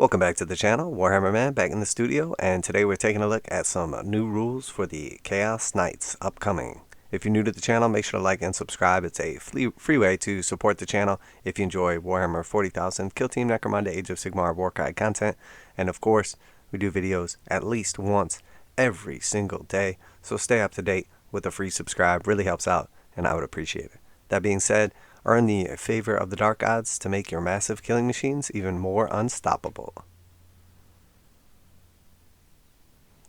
Welcome back to the channel, Warhammer Man back in the studio, and today we're taking a look at some new rules for the Chaos Knights upcoming. If you're new to the channel, make sure to like and subscribe. It's a free way to support the channel if you enjoy Warhammer 40,000, Kill Team Necromunda, Age of Sigmar, warcry content, and of course, we do videos at least once every single day, so stay up to date with a free subscribe. Really helps out, and I would appreciate it. That being said, earn the favor of the Dark Gods to make your massive killing machines even more unstoppable.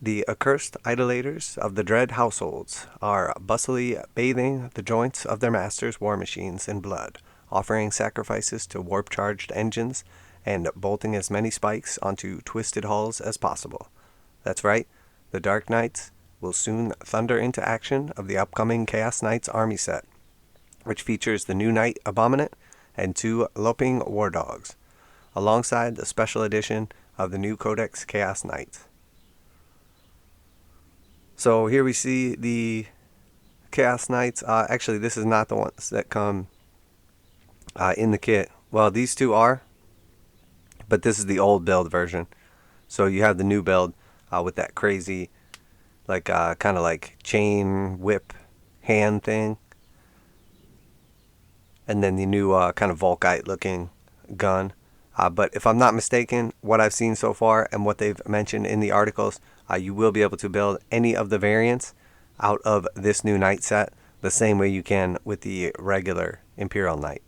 The accursed idolaters of the dread households are bustily bathing the joints of their masters' war machines in blood, offering sacrifices to warp-charged engines, and bolting as many spikes onto twisted hulls as possible. That's right, the Dark Knights will soon thunder into action of the upcoming Chaos Knights army set, which features the new Knight Abominant and 2 loping war dogs, alongside the special edition of the new Codex Chaos Knights. So here we see the Chaos Knights. Actually, this is not the ones that come in the kit. Well, these two are, but this is the old build version. So you have the new build with that crazy, like kind of like chain whip hand thing. And then the new kind of Volkite looking gun. But if I'm not mistaken, what I've seen so far and what they've mentioned in the articles, you will be able to build any of the variants out of this new Knight set the same way you can with the regular Imperial Knight.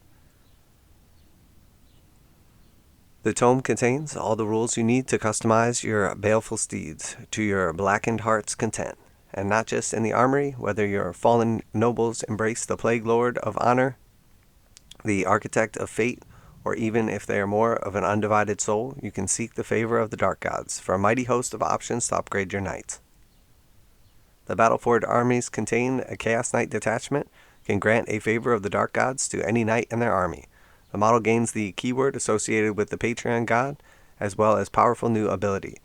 The tome contains all the rules you need to customize your baleful steeds to your blackened heart's content. And not just in the armory, whether your fallen nobles embrace the Plague Lord of Honor, the Architect of Fate, or even if they are more of an undivided soul, you can seek the favor of the Dark Gods for a mighty host of options to upgrade your knights. The Battleforged armies contain a Chaos Knight detachment, can grant a favor of the Dark Gods to any knight in their army. The model gains the keyword associated with the Patreon god, as well as powerful new ability,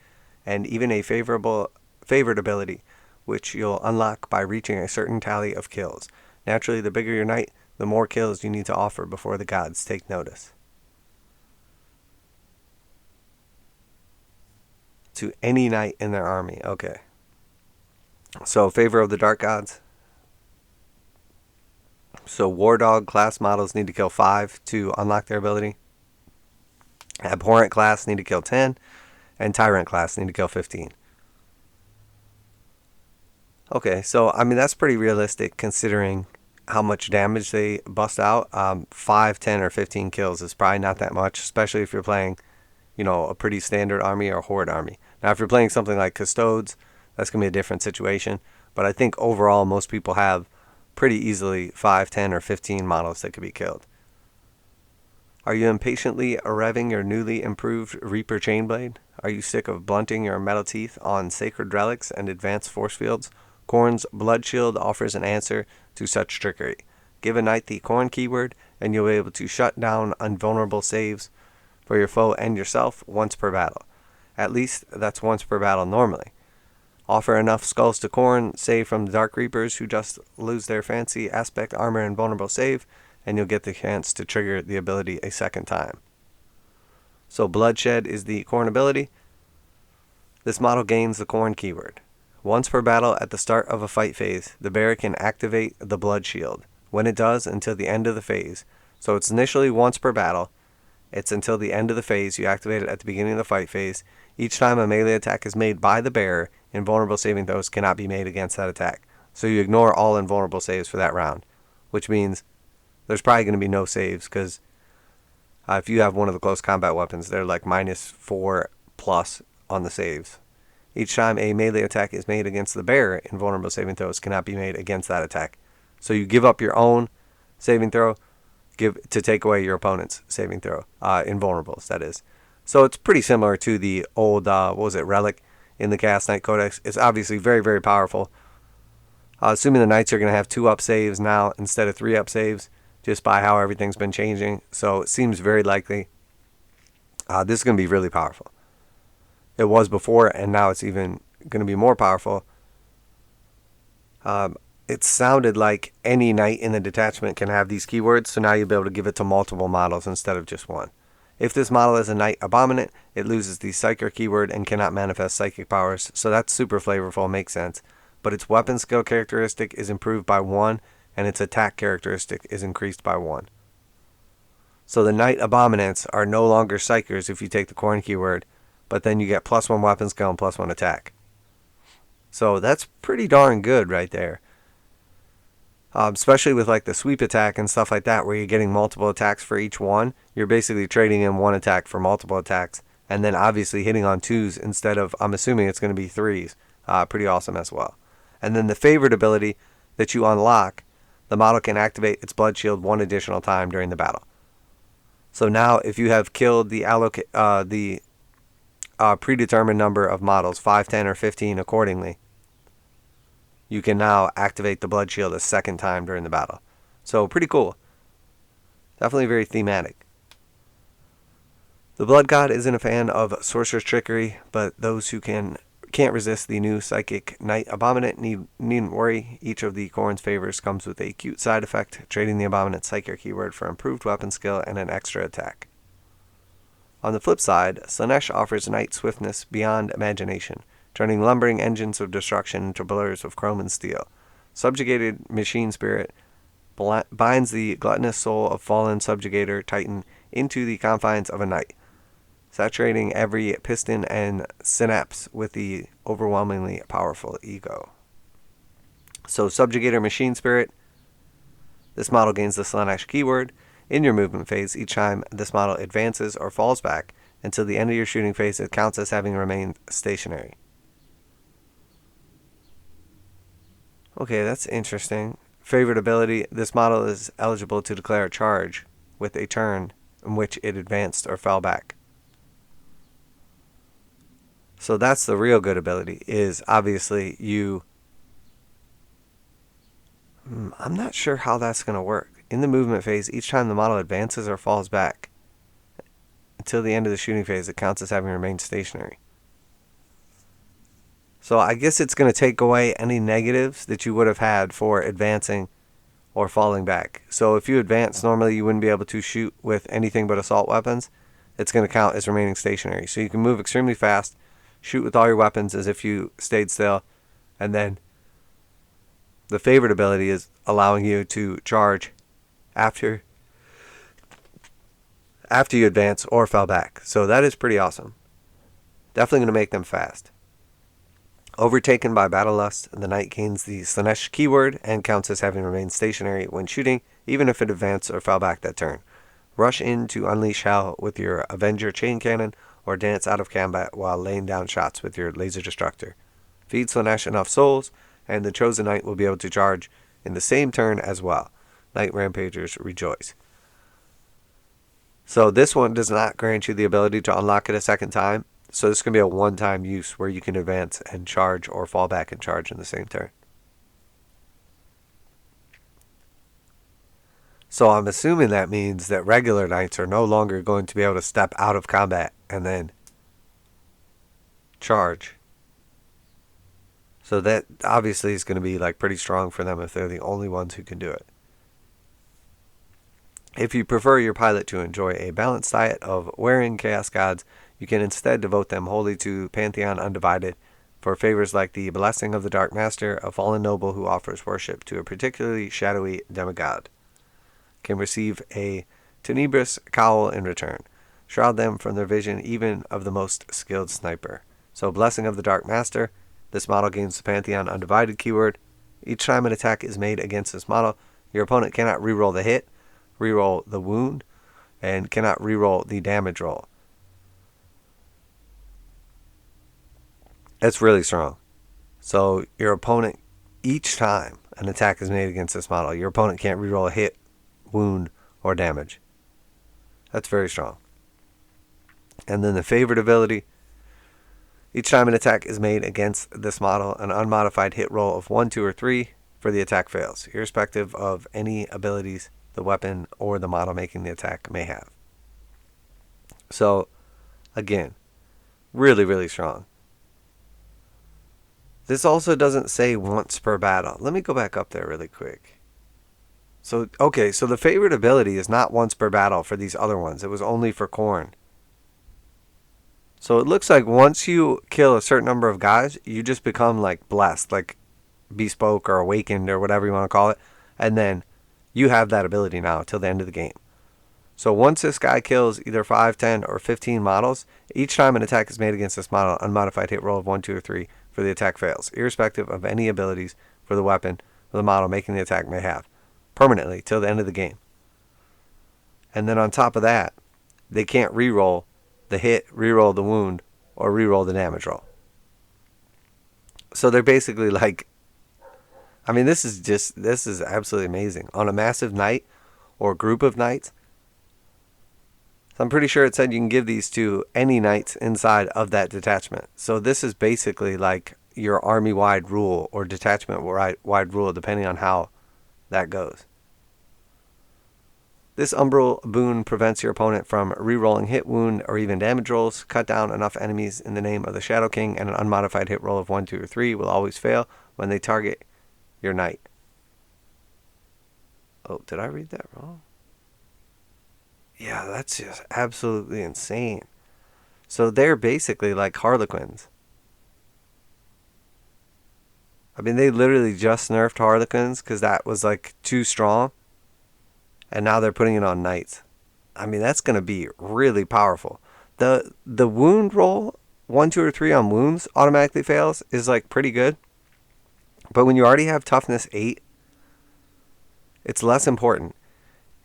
and even a favored ability, which you'll unlock by reaching a certain tally of kills. Naturally, the bigger your knight, the more kills you need to offer before the gods take notice. To any knight in their army. Okay. So, favor of the Dark Gods. So, War Dog class models need to kill 5 to unlock their ability. Abhorrent class need to kill 10. And Tyrant class need to kill 15. Okay, so, I mean, that's pretty realistic considering how much damage they bust out. 5, 10, or 15 kills is probably not that much, especially if you're playing, you know, a pretty standard army or a horde army. Now, if you're playing something like Custodes, that's going to be a different situation. But I think overall, most people have pretty easily 5, 10, or 15 models that could be killed. Are you impatiently revving your newly improved Reaper Chainblade? Are you sick of blunting your metal teeth on sacred relics and advanced force fields? Khorne's Blood Shield offers an answer to such trickery. Give a knight the Khorne keyword, and you'll be able to shut down invulnerable saves for your foe and yourself once per battle. At least that's once per battle normally. Offer enough skulls to Khorne, save from the Dark Reapers who just lose their fancy aspect armor and vulnerable save, and you'll get the chance to trigger the ability a second time. So Bloodshed is the Khorne ability. This model gains the Khorne keyword. Once per battle at the start of a fight phase, the bearer can activate the Blood Shield. When it does, until the end of the phase. So it's initially once per battle. It's until the end of the phase. You activate it at the beginning of the fight phase. Each time a melee attack is made by the bearer, invulnerable saving throws cannot be made against that attack. So you ignore all invulnerable saves for that round. Which means there's probably going to be no saves, because if you have one of the close combat weapons, they're like -4 plus on the saves. Each time a melee attack is made against the bearer, invulnerable saving throws cannot be made against that attack. So you give up your own saving throw to take away your opponent's saving throw. Invulnerables, that is. So it's pretty similar to the old, Relic in the Chaos Knight Codex. It's obviously very, very powerful. Assuming the Knights are going to have 2 up saves now instead of 3 up saves, just by how everything's been changing. So it seems very likely this is going to be really powerful. It was before, and now it's even going to be more powerful. It sounded like any knight in the detachment can have these keywords, so now you'll be able to give it to multiple models instead of just one. If this model is a Knight Abominant, it loses the Psyker keyword and cannot manifest psychic powers, so that's super flavorful, makes sense. But its weapon skill characteristic is improved by 1, and its attack characteristic is increased by 1. So the Knight Abominants are no longer Psykers if you take the Corn keyword, but then you get +1 weapon skill and +1 attack. So that's pretty darn good right there. Especially with like the sweep attack and stuff like that, where you're getting multiple attacks for each one. You're basically trading in one attack for multiple attacks, and then obviously hitting on 2s instead of, I'm assuming it's going to be 3s. Pretty awesome as well. And then the favorite ability that you unlock, the model can activate its blood shield 1 additional time during the battle. So now if you have killed the predetermined number of models, 5, 10, or 15 accordingly, you can now activate the blood shield a second time during the battle. So pretty cool. Definitely very thematic. The Blood God isn't a fan of Sorcerer's Trickery, but those who can't resist the new Psychic Knight Abominant needn't worry. Each of the Corn's favors comes with a cute side effect, trading the Abominant Psychic keyword for improved weapon skill and an extra attack. On the flip side, Slaanesh offers Knight Swiftness beyond imagination, turning lumbering engines of destruction into blurs of chrome and steel. Subjugated Machine Spirit binds the gluttonous soul of fallen subjugator Titan into the confines of a knight, saturating every piston and synapse with the overwhelmingly powerful ego. So Subjugator Machine Spirit, this model gains the Slaanesh keyword in your movement phase. Each time this model advances or falls back until the end of your shooting phase, it counts as having remained stationary. Okay, that's interesting. Favorite ability, this model is eligible to declare a charge with a turn in which it advanced or fell back. So that's the real good ability, is obviously you... I'm not sure how that's going to work. In the movement phase, each time the model advances or falls back until the end of the shooting phase, it counts as having remained stationary. So I guess it's going to take away any negatives that you would have had for advancing or falling back. So if you advance, normally you wouldn't be able to shoot with anything but assault weapons. It's going to count as remaining stationary. So you can move extremely fast, shoot with all your weapons as if you stayed still, and then the favorite ability is allowing you to charge after you advance or fell back. So that is pretty awesome. Definitely going to make them fast. Overtaken by Battle Lust, the Knight gains the Slaanesh keyword and counts as having remained stationary when shooting, even if it advanced or fell back that turn. Rush in to unleash hell with your Avenger chain cannon, or dance out of combat while laying down shots with your laser destructor. Feed Slaanesh enough souls, and the chosen Knight will be able to charge in the same turn as well. Knight Rampagers rejoice. So this one does not grant you the ability to unlock it a second time. So this can be a one-time use where you can advance and charge or fall back and charge in the same turn. So I'm assuming that means that regular knights are no longer going to be able to step out of combat and then charge. So that obviously is going to be like pretty strong for them if they're the only ones who can do it. If you prefer your pilot to enjoy a balanced diet of wearing Chaos Gods, you can instead devote them wholly to Pantheon Undivided for favors like the Blessing of the Dark Master, a fallen noble who offers worship to a particularly shadowy demigod. Can receive a tenebrous cowl in return. Shroud them from their vision even of the most skilled sniper. So Blessing of the Dark Master, this model gains the Pantheon Undivided keyword. Each time an attack is made against this model, your opponent cannot reroll the hit, reroll the wound, and cannot reroll the damage roll. That's really strong. So your opponent, each time an attack is made against this model, your opponent can't reroll a hit, wound, or damage. That's very strong. And then the favorite ability, each time an attack is made against this model, an unmodified hit roll of 1, 2, or 3 for the attack fails, irrespective of any abilities the weapon or the model making the attack may have. So, again, really, really strong. This also doesn't say once per battle. Let me go back up there really quick. So, okay, so the favorite ability is not once per battle for these other ones. It was only for Khorne. So it looks like once you kill a certain number of guys, you just become like blessed, like bespoke or awakened or whatever you want to call it. And then you have that ability now till the end of the game. So once this guy kills either 5, 10, or 15 models, each time an attack is made against this model, unmodified hit roll of 1, 2, or 3 for the attack fails, irrespective of any abilities for the weapon or the model making the attack may have, permanently till the end of the game. And then on top of that, they can't reroll the hit, reroll the wound, or reroll the damage roll. So they're basically like, I mean, this is absolutely amazing. On a massive night or group of knights, so I'm pretty sure it said you can give these to any knights inside of that detachment. So this is basically like your army-wide rule or detachment-wide rule, depending on how that goes. This Umbral Boon prevents your opponent from re-rolling hit, wound, or even damage rolls. Cut down enough enemies in the name of the Shadow King, and an unmodified hit roll of 1, 2, or 3 will always fail when they target your knight. Oh, did I read that wrong? Yeah, that's just absolutely insane. So they're basically like Harlequins. I mean, they literally just nerfed Harlequins because that was like too strong. And now they're putting it on knights. I mean, that's going to be really powerful. The wound roll, 1, 2, or 3 on wounds automatically fails is like pretty good. But when you already have toughness 8, it's less important.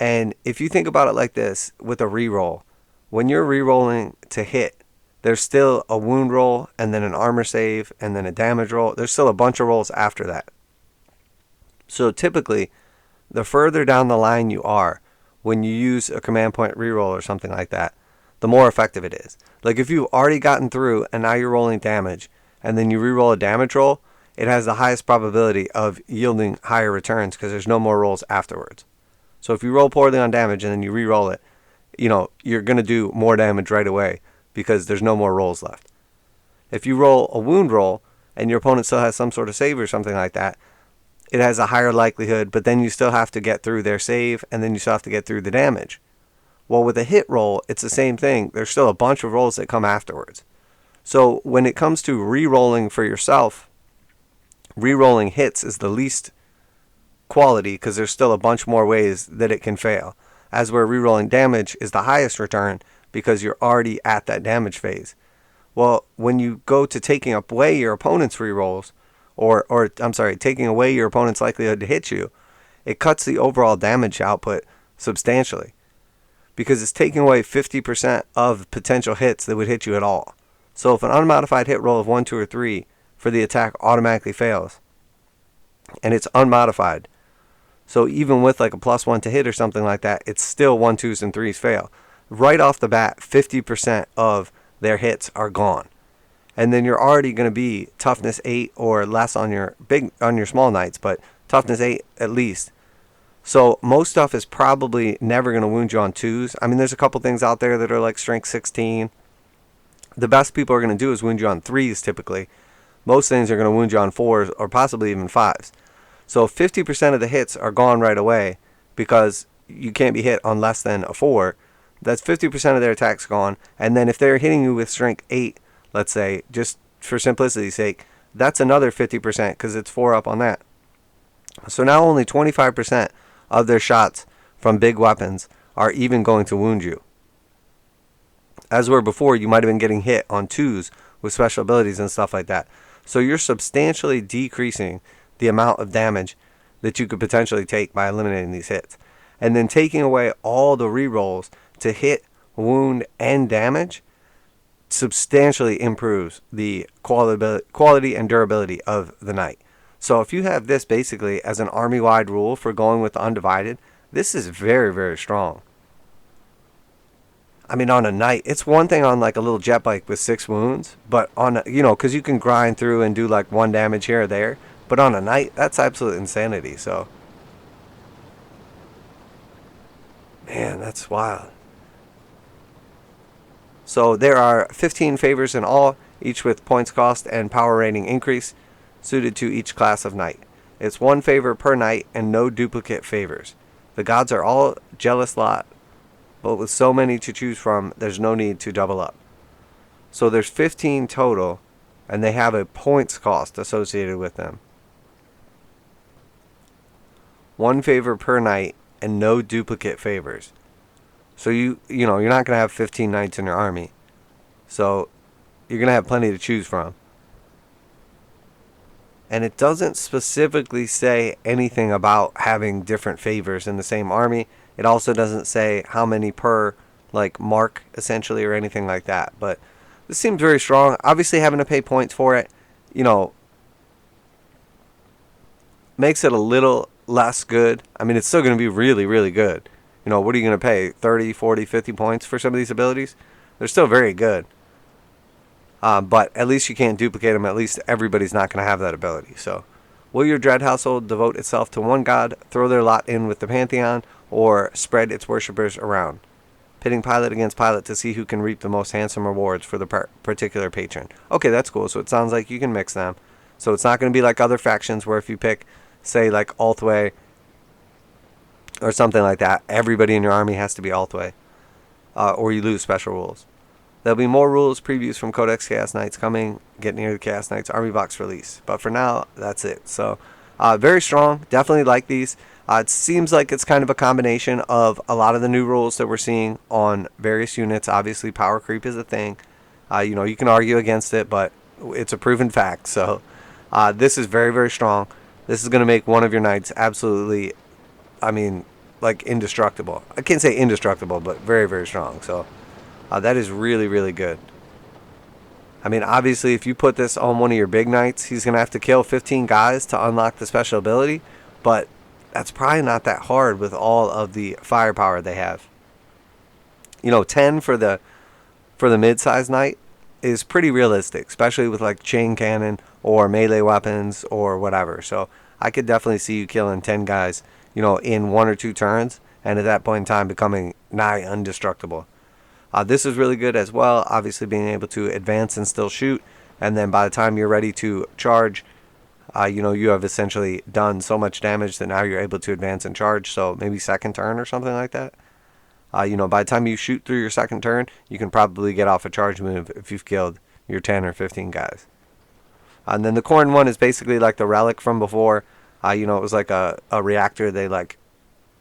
And if you think about it like this, with a reroll, when you're rerolling to hit, there's still a wound roll, and then an armor save, and then a damage roll. There's still a bunch of rolls after that. So typically, the further down the line you are, when you use a command point reroll or something like that, the more effective it is. Like if you've already gotten through, and now you're rolling damage, and then you reroll a damage roll, it has the highest probability of yielding higher returns because there's no more rolls afterwards. So if you roll poorly on damage and then you re-roll it, you're going to do more damage right away because there's no more rolls left. If you roll a wound roll and your opponent still has some sort of save or something like that, it has a higher likelihood, but then you still have to get through their save and then you still have to get through the damage. Well, with a hit roll, it's the same thing. There's still a bunch of rolls that come afterwards. So when it comes to re-rolling for yourself, re-rolling hits is the least quality because there's still a bunch more ways that it can fail. As where rerolling damage is the highest return because you're already at that damage phase. Well, when you go to taking away your opponent's rerolls, taking away your opponent's likelihood to hit you, it cuts the overall damage output substantially because it's taking away 50% of potential hits that would hit you at all. So if an unmodified hit roll of 1, 2, or 3 for the attack automatically fails, and it's unmodified, so even with like a +1 to hit or something like that, it's still 1, 2s, and 3s fail. Right off the bat, 50% of their hits are gone. And then you're already going to be toughness 8 or less on your small knights, but toughness 8 at least. So most stuff is probably never going to wound you on 2s. I mean, there's a couple things out there that are like strength 16. The best people are going to do is wound you on 3s typically. Most things are going to wound you on 4s or possibly even 5s. So 50% of the hits are gone right away because you can't be hit on less than a 4. That's 50% of their attacks gone. And then if they're hitting you with strength 8, let's say, just for simplicity's sake, that's another 50% because it's 4 up on that. So now only 25% of their shots from big weapons are even going to wound you. As where before, you might have been getting hit on 2s with special abilities and stuff like that. So you're substantially decreasing the amount of damage that you could potentially take by eliminating these hits. And then taking away all the rerolls to hit, wound, and damage substantially improves the quality and durability of the knight. So if you have this basically as an army-wide rule for going with the undivided, this is very, very strong. I mean, on a knight, it's one thing on like a little jet bike with 6 wounds, but on, because you can grind through and do like 1 damage here or there. But on a knight, that's absolute insanity. So, man, that's wild. So there are 15 favors in all, each with points cost and power rating increase, suited to each class of knight. It's 1 favor per knight and no duplicate favors. The gods are all jealous lot, but with so many to choose from, there's no need to double up. So there's 15 total, and they have a points cost associated with them. 1 favor per knight, and no duplicate favors. So you're not going to have 15 knights in your army. So you're going to have plenty to choose from. And it doesn't specifically say anything about having different favors in the same army. It also doesn't say how many per, like, mark, essentially, or anything like that. But this seems very strong. Obviously, having to pay points for it, makes it a little less good. I mean, it's still going to be really, really good. What are you going to pay? 30, 40, 50 points for some of these abilities? They're still very good. But at least you can't duplicate them. At least everybody's not going to have that ability. So, will your Dread household devote itself to one god, throw their lot in with the Pantheon, or spread its worshippers around? Pitting pilot against pilot to see who can reap the most handsome rewards for the particular patron. Okay, that's cool. So it sounds like you can mix them. So it's not going to be like other factions where if you pick, say, like Althway or something like that, everybody in your army has to be Althway. Or you lose special rules. There'll be more rules previews from Codex Chaos Knights coming. Get near the Chaos Knights Army Box release. But for now, that's it. So, very strong. Definitely like these. It seems like it's kind of a combination of a lot of the new rules that we're seeing on various units. Obviously, power creep is a thing. You can argue against it, but it's a proven fact. So, this is very, very strong. This is going to make one of your knights absolutely, like indestructible. I can't say indestructible, but very, very strong. So, that is really, really good. I mean, obviously, if you put this on one of your big knights, he's going to have to kill 15 guys to unlock the special ability. But that's probably not that hard with all of the firepower they have. 10 for the mid-sized knight is pretty realistic, especially with like chain cannon or melee weapons or whatever. So I could definitely see you killing 10 guys, in 1 or 2 turns, and at that point in time becoming nigh indestructible. This is really good as well, obviously being able to advance and still shoot, and then by the time you're ready to charge, you have essentially done so much damage that now you're able to advance and charge, so maybe second turn or something like that. By the time you shoot through your second turn, you can probably get off a charge move if you've killed your 10 or 15 guys. And then the corn one is basically like the relic from before. It was like a reactor. They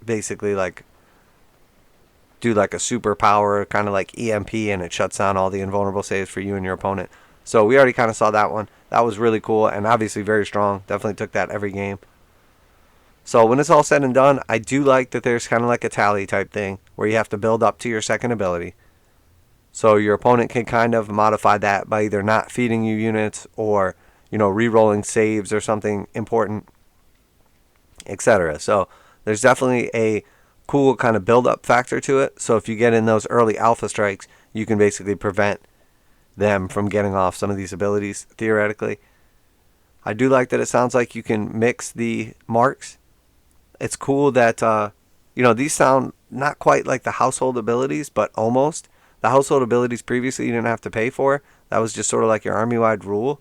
basically do like a superpower, kind of like EMP, and it shuts down all the invulnerable saves for you and your opponent. So we already kind of saw that one. That was really cool and obviously very strong. Definitely took that every game. So when it's all said and done, I do like that there's kind of like a tally type thing where you have to build up to your second ability. So your opponent can kind of modify that by either not feeding you units or, re-rolling saves or something important, etc. So there's definitely a cool kind of build-up factor to it. So if you get in those early alpha strikes, you can basically prevent them from getting off some of these abilities, theoretically. I do like that it sounds like you can mix the marks. It's cool that, these sound not quite like the household abilities, but almost. The household abilities previously you didn't have to pay for. That was just sort of like your army-wide rule.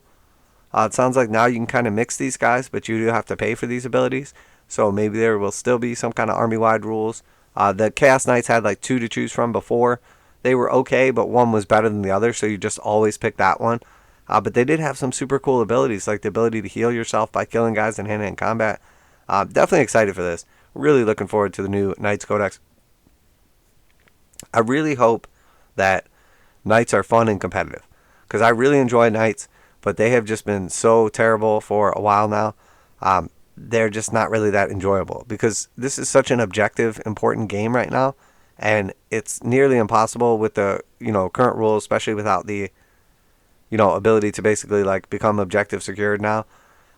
It sounds like now you can kind of mix these guys, but you do have to pay for these abilities. So maybe there will still be some kind of army-wide rules. The Chaos Knights had like 2 to choose from before. They were okay, but one was better than the other, so you just always pick that one. But they did have some super cool abilities, like the ability to heal yourself by killing guys in hand-to-hand combat. Definitely excited for this. Really looking forward to the new Knights Codex. I really hope that Knights are fun and competitive, because I really enjoy Knights, but they have just been so terrible for a while now. They're just not really that enjoyable, because this is such an objective, important game right now, and it's nearly impossible with the current rules, especially without the ability to basically like become objective secured now.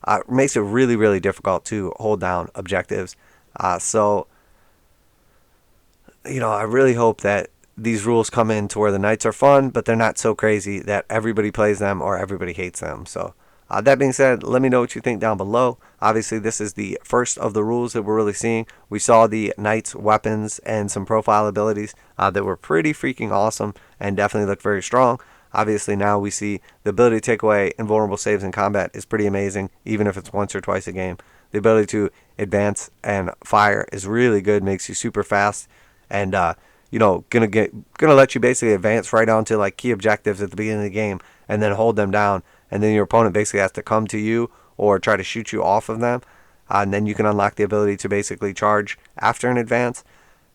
It makes it really, really difficult to hold down objectives. So I really hope that these rules come in to where the Knights are fun, but they're not so crazy that everybody plays them or everybody hates them. So that being said, let me know what you think down below. Obviously, this is the first of the rules that we're really seeing. We saw the Knights' weapons and some profile abilities that were pretty freaking awesome and definitely look very strong. Obviously now we see the ability to take away invulnerable saves in combat is pretty amazing, even if it's once or twice a game. The ability to advance and fire is really good, makes you super fast, and gonna let you basically advance right onto like key objectives at the beginning of the game and then hold them down, and then your opponent basically has to come to you or try to shoot you off of them, and then you can unlock the ability to basically charge after an advance.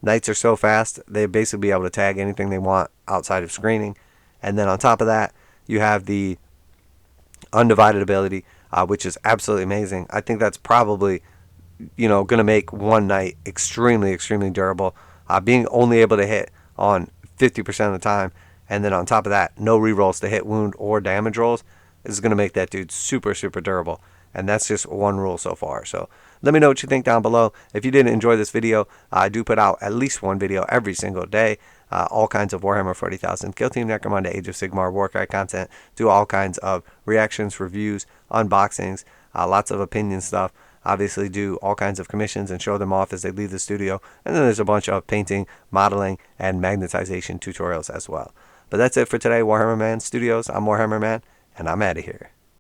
Knights are so fast, they basically be able to tag anything they want outside of screening. And then on top of that, you have the undivided ability, which is absolutely amazing. I think that's probably, going to make one knight extremely, extremely durable. Being only able to hit on 50% of the time, and then on top of that, no rerolls to hit wound or damage rolls, is going to make that dude super, super durable. And that's just one rule so far. So let me know what you think down below. If you did enjoy this video, I do put out at least one video every single day. All kinds of Warhammer 40,000, Kill Team Necromunda, Age of Sigmar, warcry content. Do all kinds of reactions, reviews, unboxings, lots of opinion stuff. Obviously do all kinds of commissions and show them off as they leave the studio. And then there's a bunch of painting, modeling, and magnetization tutorials as well. But that's it for today, Warhammer Man Studios. I'm Warhammer Man, and I'm out of here.